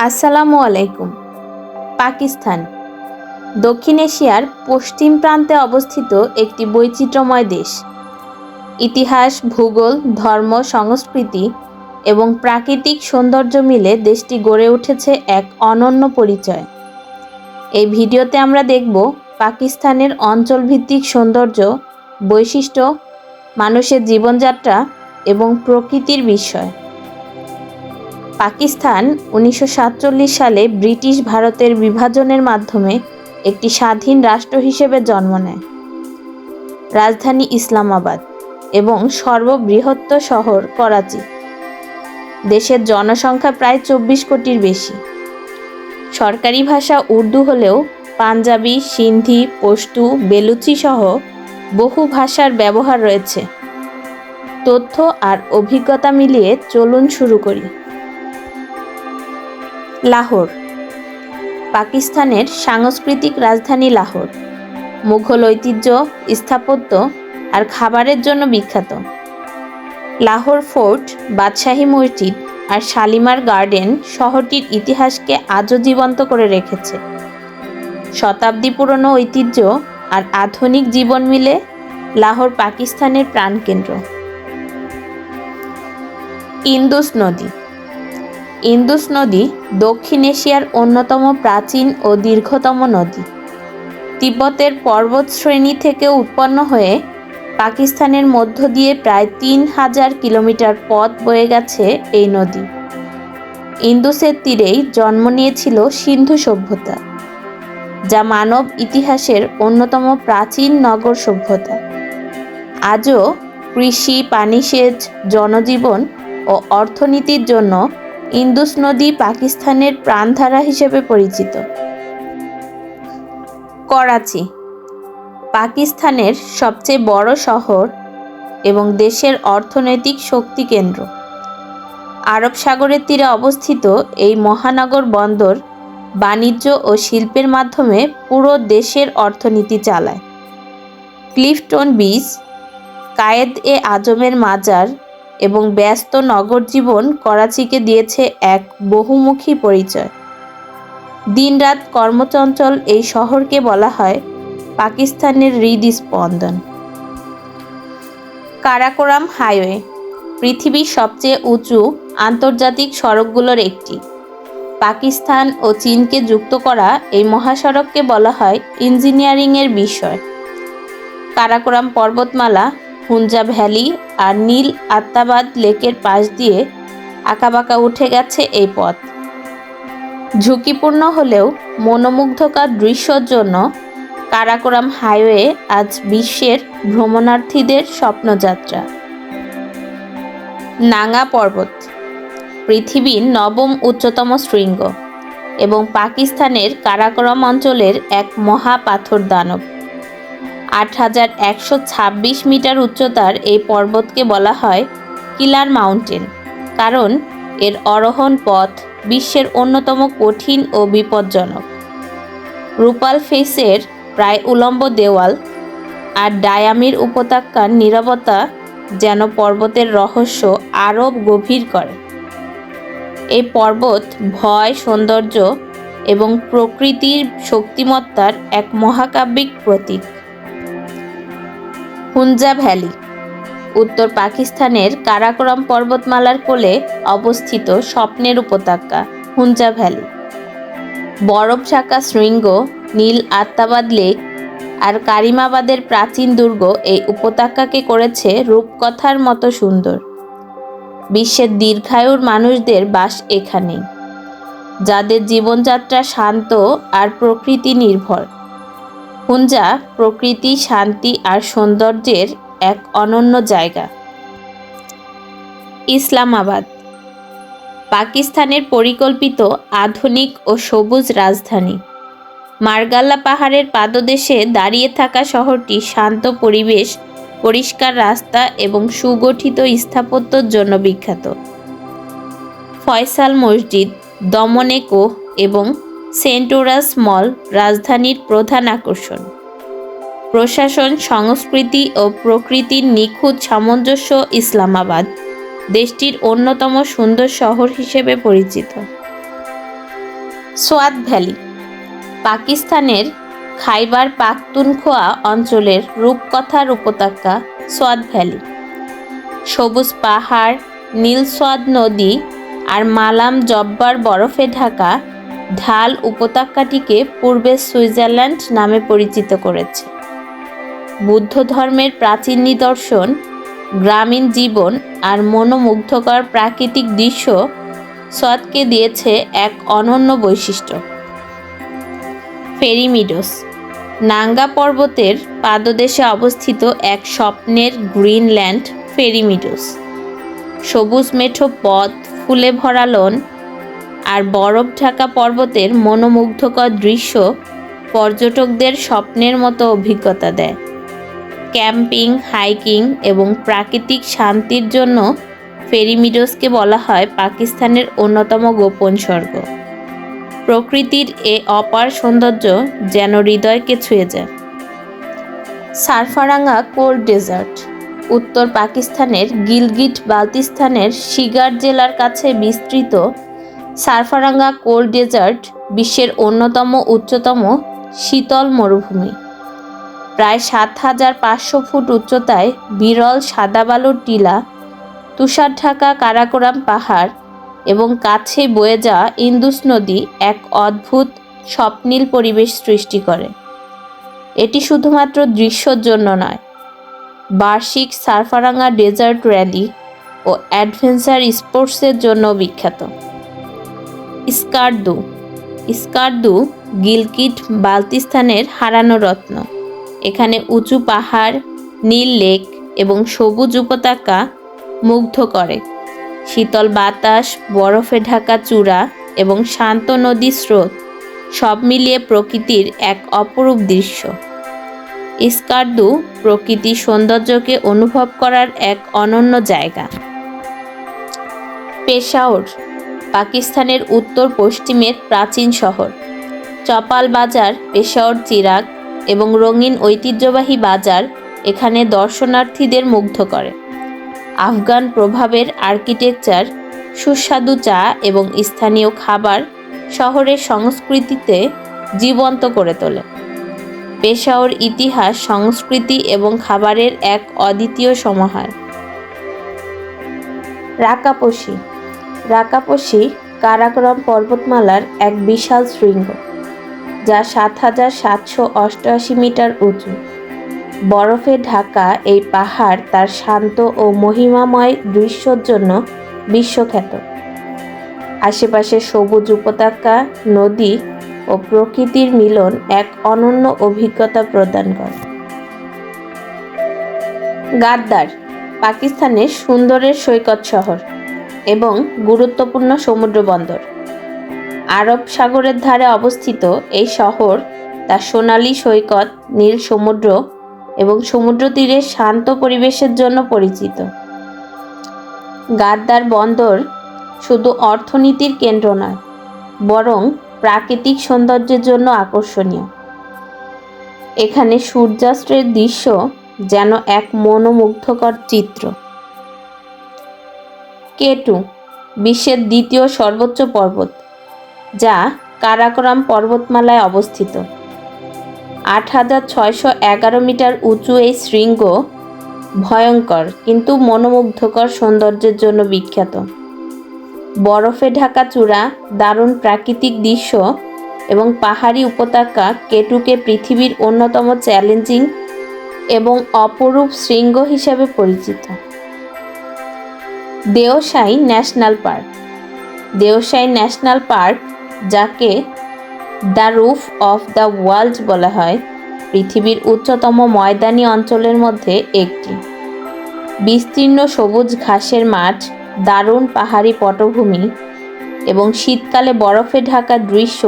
আসসালামু আলাইকুম। পাকিস্তান দক্ষিণ এশিয়ার পশ্চিম প্রান্তে অবস্থিত একটি বৈচিত্র্যময় দেশ। ইতিহাস, ভূগোল, ধর্ম, সংস্কৃতি এবং প্রাকৃতিক সৌন্দর্য মিলে দেশটি গড়ে উঠেছে এক অনন্য পরিচয়। এই ভিডিওতে আমরা দেখব পাকিস্তানের অঞ্চলভিত্তিক সৌন্দর্য, বৈশিষ্ট্য, মানুষের জীবনযাত্রা এবং প্রকৃতির বিষয়। পাকিস্তান 1947 সালে ব্রিটিশ ভারতের বিভাজনের মাধ্যমে একটি স্বাধীন রাষ্ট্র হিসেবে জন্ম নেয়। রাজধানী ইসলামাবাদ এবং সর্ববৃহৎ শহর করাচি। দেশের জনসংখ্যা প্রায় 24 কোটির বেশি। সরকারি ভাষা উর্দু হলেও পাঞ্জাবি, সিন্ধি, পশতু, বেলুচি সহ বহু ভাষার ব্যবহার রয়েছে। তথ্য আর অভিজ্ঞতা মিলিয়ে চলুন শুরু করি। লাহোর পাকিস্তানের সাংস্কৃতিক রাজধানী লাহোর মুঘল ঐতিহ্য, স্থাপত্য আর খাবারের জন্য বিখ্যাত। লাহোর ফোর্ট, বাদশাহী মসজিদ আর শালিমার গার্ডেন শহরটির ইতিহাসকে আজও জীবন্ত করে রেখেছে। শতাব্দী পুরনো ঐতিহ্য আর আধুনিক জীবন মিলে লাহোর পাকিস্তানের প্রাণকেন্দ্র। ইন্দুস নদী ইন্দুস নদী দক্ষিণ এশিয়ার অন্যতম প্রাচীন ও দীর্ঘতম নদী। তিব্বতের পর্বতশ্রেণী থেকে উৎপন্ন হয়ে পাকিস্তানের মধ্য দিয়ে প্রায় 3000 কিলোমিটার পথ বয়ে গেছে এই নদী। ইন্দুসের তীরেই জন্ম নিয়েছিল সিন্ধু সভ্যতা, যা মানব ইতিহাসের অন্যতম প্রাচীন নগর সভ্যতা। আজও কৃষি, পানিসেচ, জনজীবন ও অর্থনীতির জন্য ইন্দুস নদী পাকিস্তানের প্রাণধারা হিসেবে পরিচিত। করাচি পাকিস্তানের সবচেয়ে বড় শহর এবং দেশের অর্থনৈতিক শক্তি কেন্দ্র। আরব সাগরের তীরে অবস্থিত এই মহানগর বন্দর বাণিজ্য ও শিল্পের মাধ্যমে পুরো দেশের অর্থনীতি চালায়। ক্লিফটন বিচ, কায়েদ-এ-আজমের মাজার এবং ব্যস্ত নগর জীবন করাচিকে দিয়েছে এক বহুমুখী পরিচয়। দিনরাত কর্মচঞ্চল এই শহরকে বলা হয় পাকিস্তানের হৃদস্পন্দন। কারাকোরাম হাইওয়ে পৃথিবীর সবচেয়ে উঁচু আন্তর্জাতিক সড়কগুলোর একটি। পাকিস্তান ও চীনকে যুক্ত করা এই মহাসড়ককে বলা হয় ইঞ্জিনিয়ারিংয়ের বিষয়। কারাকোরাম পর্বতমালা, হুঞ্জা ভ্যালি আর নীল আত্মাবাদ লেকের পাশ দিয়ে আঁকাবাঁকা উঠে গেছে এই পথ। ঝুঁকিপূর্ণ হলেও মনোমুগ্ধকর দৃশ্যর জন্য কারাকোরাম হাইওয়ে আজ বিশ্বের ভ্রমণার্থীদের স্বপ্নযাত্রা। নাঙ্গা পর্বত পৃথিবীর 9ম উচ্চতম শৃঙ্গ এবং পাকিস্তানের কারাকোরাম অঞ্চলের এক মহা পাথর দানব। 8126 মিটার উচ্চতার এই পর্বতকে বলা হয় কিলার মাউন্টেন, কারণ এর আরোহণ পথ বিশ্বের অন্যতম কঠিন ও বিপজ্জনক। রূপাল ফেসের প্রায় উলম্ব দেওয়াল আর ডায়ামির উপত্যকার নীরবতা যেন পর্বতের রহস্য আরও গভীর করে। এই পর্বত ভয়, সৌন্দর্য এবং প্রকৃতির শক্তিমত্তার এক মহাকাব্যিক প্রতীক। হুঞ্জা ভ্যালি উত্তর পাকিস্তানের কারাকোরাম পর্বতমালার কোলে অবস্থিত স্বপ্নের উপত্যকা হুঞ্জা ভ্যালি। বরফ ঢাকা শৃঙ্গ, নীল আত্মাবাদ লেক আর কারিমাবাদের প্রাচীন দুর্গ এই উপত্যকাকে করেছে রূপকথার মতো সুন্দর। বিশ্বের দীর্ঘায়ুর মানুষদের বাস এখানেই, যাদের জীবনযাত্রা শান্ত আর প্রকৃতি নির্ভর। হুঞ্জা প্রকৃতি, শান্তি আর সৌন্দর্যের এক অনন্য জায়গা। ইসলামাবাদ পাকিস্তানের পরিকল্পিত আধুনিক ও সবুজ রাজধানী। মার্গাল্লা পাহাড়ের পাদদেশে দাঁড়িয়ে থাকা শহরটি শান্ত পরিবেশ, পরিষ্কার রাস্তা এবং সুগঠিত স্থাপত্যের জন্য বিখ্যাত। ফয়সাল মসজিদ, দমনে কোহ এবং সেন্টোরাস মল রাজধানীর প্রধান আকর্ষণ। প্রশাসন, সংস্কৃতি ও প্রকৃতির নিখুঁত সামঞ্জস্য ইসলামাবাদ দেশটির অন্যতম সুন্দর শহর হিসেবে পরিচিত। সোয়াত ভ্যালি পাকিস্তানের খাইবার পাখতুনখোয়া অঞ্চলের রূপকথার উপত্যকা সোয়াত ভ্যালি। সবুজ পাহাড়, নীল সোয়াত নদী আর মালাম জব্বার বরফে ঢাকা ঢাল উপত্যকাটিকে পূর্বে সুইজারল্যান্ড নামে পরিচিত করেছে। বুদ্ধ ধর্মের প্রাচীন নিদর্শন, গ্রামীণ জীবন আর মনোমুগ্ধকর প্রাকৃতিক দৃশ্য সোয়াতকে দিয়েছে এক অনন্য বৈশিষ্ট্য। ফেরি মিডোস নাঙ্গা পর্বতের পাদদেশে অবস্থিত এক স্বপ্নের গ্রিনল্যান্ড ফেরি মিডোস। সবুজ মেঠো পথ, ফুলে ভরা লন আর বরফ ঢাকা পর্বতের মনোমুগ্ধকর দৃশ্য পর্যটকদের স্বপ্নের মতো অভিজ্ঞতা দেয়। ক্যাম্পিং, হাইকিং এবং প্রাকৃতিক শান্তির জন্য ফেরি মিডোসকে বলা হয় পাকিস্তানের অন্যতম গোপন স্বর্গ। প্রকৃতির এ অপার সৌন্দর্য যেন হৃদয়কে ছুঁয়ে যায়। সারফারাঙ্গা কোল্ড ডেজার্ট উত্তর পাকিস্তানের গিলগিট বালতিস্তানের শিগার জেলার কাছে বিস্তৃত সারফারাঙ্গা কোল্ড ডেজার্ট বিশ্বের অন্যতম উচ্চতম শীতল মরুভূমি। প্রায় ৭,৫০০ ফুট উচ্চতায় বিরল সাদা বালুর টিলা, তুষার ঢাকা কারাকোরাম পাহাড় এবং কাছে বয়ে যাওয়া ইন্দুস নদী এক অদ্ভুত স্বপ্নীল পরিবেশ সৃষ্টি করে। এটি শুধুমাত্র দৃশ্যর জন্য নয়, বার্ষিক সারফারাঙ্গা ডেজার্ট র্যালি ও অ্যাডভেঞ্চার স্পোর্টসের জন্য বিখ্যাত। স্কারদু গিলগিট বালতিস্তানের হারানো রত্ন। এখানে উঁচু পাহাড়, নীল লেক এবং সবুজ উপত্যকা মুগ্ধ করে। শীতল বাতাস, বরফে ঢাকা চূড়া এবং শান্ত নদী স্রোত সব মিলিয়ে প্রকৃতির এক অপরূপ দৃশ্য। স্কারদু প্রকৃতির সৌন্দর্যকে অনুভব করার এক অনন্য জায়গা। পেশাওর পাকিস্তানের উত্তর পশ্চিমের প্রাচীন শহর। চপাল বাজার, পেশাওর চিরাগ এবং রঙিন ঐতিহ্যবাহী বাজার এখানে দর্শনার্থীদের মুগ্ধ করে। আফগান প্রভাবের আর্কিটেকচার, সুস্বাদু চা এবং স্থানীয় খাবার শহরের সংস্কৃতিতে জীবন্ত করে তোলে। পেশাওর ইতিহাস, সংস্কৃতি এবং খাবারের এক অদ্বিতীয় সমাহার। রাকাপোশি কারাকোরাম পর্বতমালার এক বিশাল শৃঙ্গ, যা ৭,৭৮৮ মিটার উঁচু। বরফে ঢাকা এই পাহাড় তার শান্ত ও মহিমাময় দৃশ্যর জন্য বিশ্বখ্যাত। আশেপাশে সবুজ উপত্যকা, নদী ও প্রকৃতির মিলন এক অনন্য অভিজ্ঞতা প্রদান করে। গাদ্দার পাকিস্তানের সুন্দরের সৈকত শহর এবং গুরুত্বপূর্ণ সমুদ্র বন্দর। আরব সাগরের ধারে অবস্থিত এই শহর তার সোনালী সৈকত, নীল সমুদ্র এবং সমুদ্র তীরের শান্ত পরিবেশের জন্য পরিচিত। গাদ্দার বন্দর শুধু অর্থনীতির কেন্দ্র নয়, বরং প্রাকৃতিক সৌন্দর্যের জন্য আকর্ষণীয়। এখানে সূর্যাস্তের দৃশ্য যেন এক মনোমুগ্ধকর চিত্র। K2 বিশ্বের দ্বিতীয় সর্বোচ্চ পর্বত, যা কারাকোরাম পর্বতমালায় অবস্থিত। ৮,৬১১ মিটার উঁচু এই শৃঙ্গ ভয়ঙ্কর কিন্তু মনোমুগ্ধকর সৌন্দর্যের জন্য বিখ্যাত। বরফে ঢাকা চূড়া, দারুণ প্রাকৃতিক দৃশ্য এবং পাহাড়ি উপত্যকা কেটুকে পৃথিবীর অন্যতম চ্যালেঞ্জিং এবং অপরূপ শৃঙ্গ হিসেবে পরিচিত। দেওসাই ন্যাশনাল পার্ক, যাকে the roof of the world বলা হয়, পৃথিবীর উচ্চতম ময়দানি অঞ্চলের মধ্যে একটি। বিস্তীর্ণ সবুজ ঘাসের মাঠ, দারুণ পাহাড়ি পটভূমি এবং শীতকালে বরফে ঢাকা দৃশ্য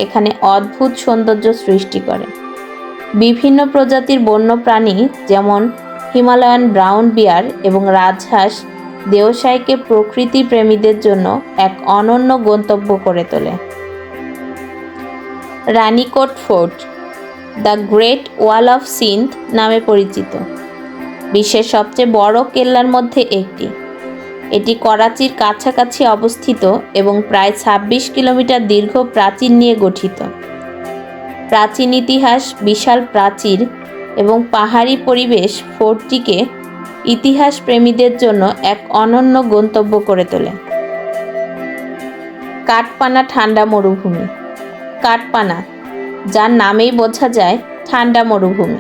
এখানে অদ্ভুত সৌন্দর্য সৃষ্টি করে। বিভিন্ন প্রজাতির বন্যপ্রাণী যেমন হিমালয়ান ব্রাউন বিয়ার এবং রাজহাঁস দেওসাইকে প্রকৃতি প্রেমীদের জন্য এক অনন্য গন্তব্য করে তোলে। Ranikot fort, the great wall of Sindh নামে পরিচিত, বিশ্বের সবচেয়ে বড় কেল্লার মধ্যে একটি। এটি করাচির কাছাকাছি অবস্থিত এবং প্রায় ২৬ কিলোমিটার দীর্ঘ প্রাচীর নিয়ে গঠিত। প্রাচীন ইতিহাস, বিশাল প্রাচীর এবং পাহাড়ি পরিবেশ ফোর্টটিকে ইতিহাস প্রেমীদের জন্য এক অনন্য গন্তব্য করে তোলে। কাটপানা ঠান্ডা মরুভূমি। কাটপানা, যার নামেই বোঝা যায় ঠান্ডা মরুভূমি,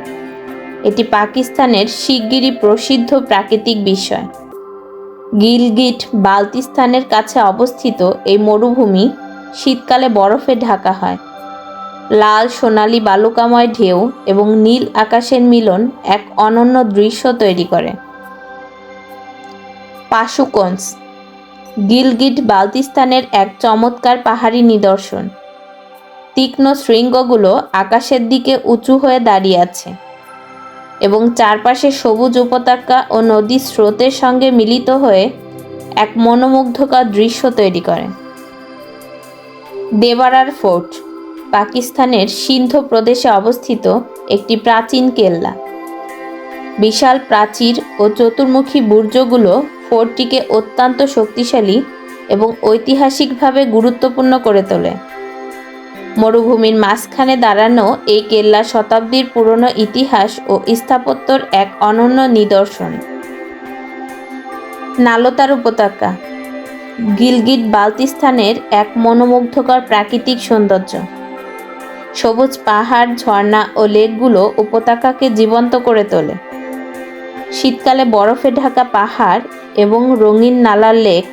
এটি পাকিস্তানের শিগগিরই প্রসিদ্ধ প্রাকৃতিক বিষয়। গিলগিট বালতিস্তানের কাছে অবস্থিত এই মরুভূমি শীতকালে বরফে ঢাকা হয়। লাল সোনালী বালুকাময় ঢেউ এবং নীল আকাশের মিলন এক অনন্য দৃশ্য তৈরি করে। পাশুকোন্স, গিলগিট বালতিস্তানের এক চমৎকার পাহাড়ি নিদর্শন। তীক্ষ্ণ শৃঙ্গগুলো আকাশের দিকে উঁচু হয়ে দাঁড়িয়ে আছে এবং চারপাশে সবুজ উপত্যকা ও নদীর স্রোতের সঙ্গে মিলিত হয়ে এক মনোমুগ্ধকর দৃশ্য তৈরি করে। দেবারার ফোর্ট, পাকিস্তানের সিন্ধ প্রদেশে অবস্থিত একটি প্রাচীন কেল্লা। বিশাল প্রাচীর ও চতুর্মুখী বুর্জগুলো ফোর্টটিকে অত্যন্ত শক্তিশালী এবং ঐতিহাসিকভাবে গুরুত্বপূর্ণ করে তোলে। মরুভূমির মাঝখানে দাঁড়ানো এই কেল্লা শতাব্দীর পুরনো ইতিহাস ও স্থাপত্যর এক অনন্য নিদর্শন। নালতার উপত্যকা, গিলগিট বালতিস্তানের এক মনোমুগ্ধকর প্রাকৃতিক সৌন্দর্য। সবুজ পাহাড়, ঝর্ণা ও লেকগুলো উপত্যকাকে জীবন্ত করে তোলে। শীতকালে বরফে ঢাকা পাহাড় এবং রঙিন নালার লেক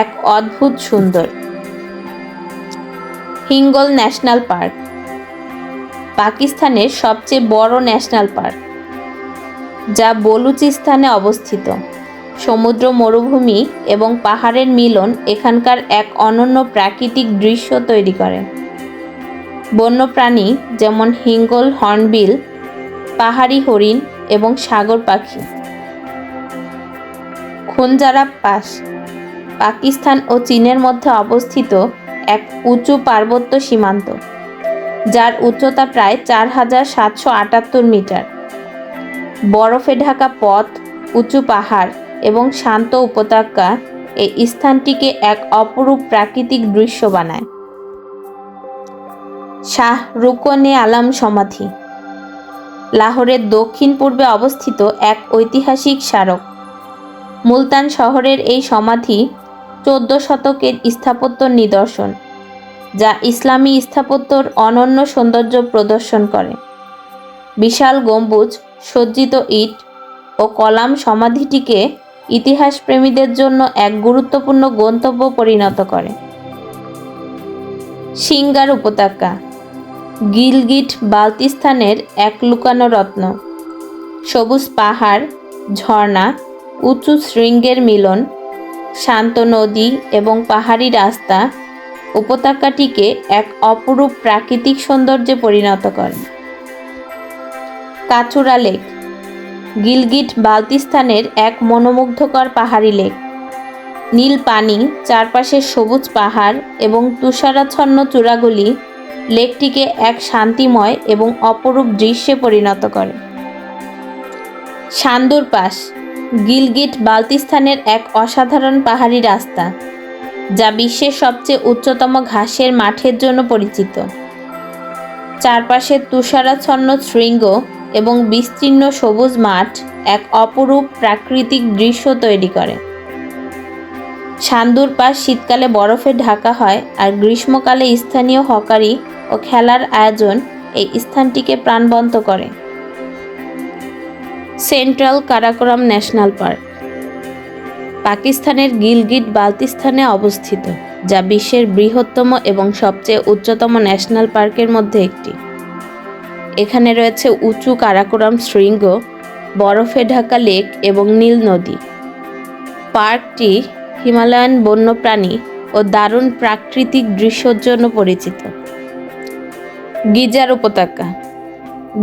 এক অদ্ভুত সুন্দর। হিঙ্গল ন্যাশনাল পার্ক, পাকিস্তানের সবচেয়ে বড় ন্যাশনাল পার্ক, যা বলুচিস্তানে অবস্থিত। সমুদ্র, মরুভূমি এবং পাহাড়ের মিলন এখানকার এক অনন্য প্রাকৃতিক দৃশ্য তৈরি করে। বন্যপ্রাণী যেমন হিঙ্গল হর্নবিল, পাহাড়ি হরিণ এবং সাগর পাখি। খুনজারা পাস, পাকিস্তান ও চীনের মধ্যে অবস্থিত এক উঁচু পার্বত্য সীমান্ত, যার উচ্চতা প্রায় ৪,৭৭৮ মিটার। বরফে ঢাকা পথ, উঁচু পাহাড় এবং শান্ত উপত্যকা এই স্থানটিকে এক অপরূপ প্রাকৃতিক দৃশ্য বানায়। শাহ রুকনে আলম সমাধি, লাহোরের দক্ষিণ পূর্বে অবস্থিত এক ঐতিহাসিক স্মারক। মুলতান শহরের এই সমাধি ১৪ শতকের স্থাপত্যর নিদর্শন, যা ইসলামী স্থাপত্যর অনন্য সৌন্দর্য প্রদর্শন করে। বিশাল গম্বুজ, সজ্জিত ইট ও কলাম সমাধিটিকে ইতিহাসপ্রেমীদের জন্য এক গুরুত্বপূর্ণ গন্তব্য পরিণত করে। সিঙ্গার উপত্যকা, গিলগিট বালতিস্তানের এক লুকানো রত্ন। সবুজ পাহাড়, ঝর্ণা, উঁচু শৃঙ্গের মিলন, শান্ত নদী এবং পাহাড়ি রাস্তা উপত্যকাটিকে এক অপরূপ প্রাকৃতিক সৌন্দর্যে পরিণত করে। কাচুরা লেক, গিলগিট বালতিস্তানের এক মনোমুগ্ধকর পাহাড়ি লেক। নীল পানি, চারপাশে সবুজ পাহাড় এবং তুষারাচ্ছন্ন চূড়াগুলি লেকটিকে এক শান্তিময় এবং অপরূপ দৃশ্যে পরিণত করে। সান্দুর পাস, গিলগিট বালতিস্তানের এক অসাধারণ পাহাড়ি রাস্তা, যা বিশ্বের সবচেয়ে উচ্চতম ঘাসের মাঠের জন্য পরিচিত। চারপাশে তুষারাচ্ছন্ন শৃঙ্গ এবং বিস্তীর্ণ সবুজ মাঠ এক অপরূপ প্রাকৃতিক দৃশ্য তৈরি করে। সান্দুর পাস শীতকালে বরফে ঢাকা হয়, আর গ্রীষ্মকালে স্থানীয় হকারি ও খেলার আয়োজন এই স্থানটিকে প্রাণবন্ত করে। সেন্ট্রাল কারাকোরাম ন্যাশনাল পার্ক, পাকিস্তানের গিলগিট বালতিস্তানে অবস্থিত, যা বিশ্বের বৃহত্তম এবং সবচেয়ে উচ্চতম ন্যাশনাল পার্কের মধ্যে একটি। এখানে রয়েছে উঁচু কারাকোরাম শৃঙ্গ, বরফে ঢাকা লেক এবং নীল নদী। পার্কটি হিমালয়ান বন্যপ্রাণী ও দারুণ প্রাকৃতিক দৃশ্যের জন্য পরিচিত। গিজার উপত্যকা,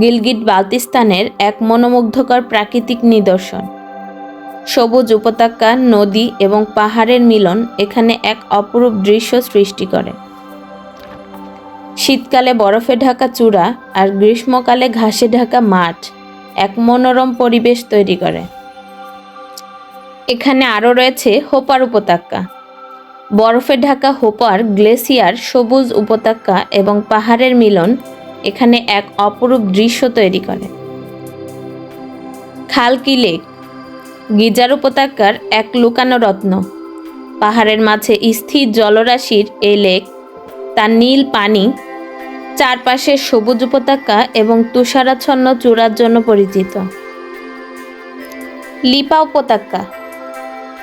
গিলগিট বালতিস্তানের এক মনোমুগ্ধকর প্রাকৃতিক নিদর্শন। সবুজ উপত্যকা, নদী এবং পাহাড়ের মিলন এখানে এক অপরূপ দৃশ্য সৃষ্টি করে। শীতকালে বরফে ঢাকা চূড়া আর গ্রীষ্মকালে ঘাসে ঢাকা মাঠ এক মনোরম পরিবেশ তৈরি করে। এখানে আরও রয়েছে হোপার উপত্যকা। বরফে ঢাকা হোপার গ্লেসিয়ার সবুজ উপত্যকা এবং পাহাড়ের মিলন এখানে এক অপরূপ দৃশ্য তৈরি করে। খালকি লেক গিজার উপত্যকার এক লুকানো রত্ন। পাহাড়ের মাঝে স্থির জলরাশির এই লেক তার নীল পানি, চারপাশে সবুজ উপত্যকা এবং তুষারাচ্ছন্ন চূড়ার জন্য পরিচিত। লিপা উপত্যকা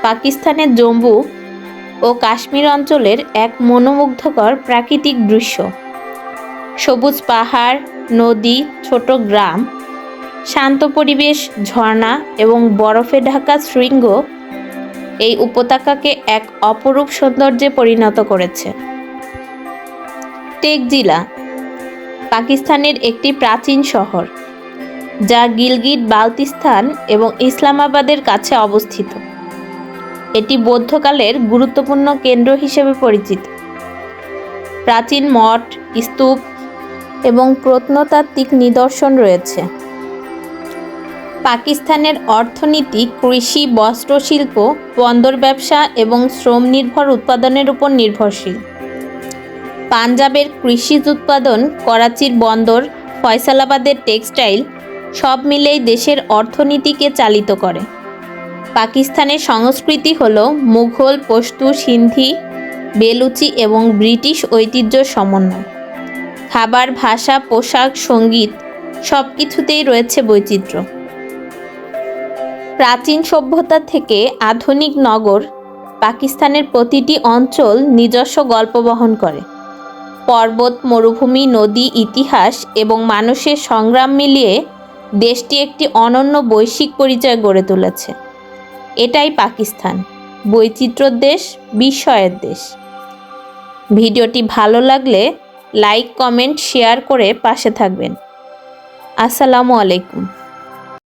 পাকিস্তানের জম্মু ও কাশ্মীর অঞ্চলের এক মনোমুগ্ধকর প্রাকৃতিক দৃশ্য। সবুজ পাহাড়, নদী, ছোট গ্রাম, শান্ত পরিবেশ, ঝর্ণা এবং বরফে ঢাকা শৃঙ্গ এই উপত্যকাকে এক অপরূপ সৌন্দর্যে পরিণত করেছে। টেকজিলা পাকিস্তানের একটি প্রাচীন শহর, যা গিলগিট বালতিস্তান এবং ইসলামাবাদের কাছে অবস্থিত। এটি বৌদ্ধকালের গুরুত্বপূর্ণ কেন্দ্র হিসেবে পরিচিত। প্রাচীন মঠ, স্তূপ এবং প্রত্নতাত্ত্বিক নিদর্শন রয়েছে। পাকিস্তানের অর্থনীতি কৃষি, বস্ত্রশিল্প, বন্দর ব্যবসা এবং শ্রম নির্ভর উৎপাদনের উপর নির্ভরশীল। পাঞ্জাবের কৃষিজ উৎপাদন, করাচির বন্দর, ফয়সালাবাদের টেক্সটাইল সব মিলেই দেশের অর্থনীতিকে চালিত করে। পাকিস্তানের সংস্কৃতি হল মুঘল, পশতু, সিন্ধি, বেলুচি এবং ব্রিটিশ ঐতিহ্যের সমন্বয়। খাবার, ভাষা, পোশাক, সঙ্গীত সব কিছুতেই রয়েছে বৈচিত্র্য। প্রাচীন সভ্যতা থেকে আধুনিক নগর, পাকিস্তানের প্রতিটি অঞ্চল নিজস্ব গল্প বহন করে। পর্বত, মরুভূমি, নদী, ইতিহাস এবং মানুষের সংগ্রাম মিলিয়ে দেশটি একটি অনন্য বৈশ্বিক পরিচয় গড়ে তুলেছে। এটাই পাকিস্তান, বৈচিত্র্যের দেশ, বিস্ময়ের দেশ। ভিডিওটি ভালো লাগলে লাইক, কমেন্ট, শেয়ার করে পাশে থাকবেন। আসসালামু আলাইকুম।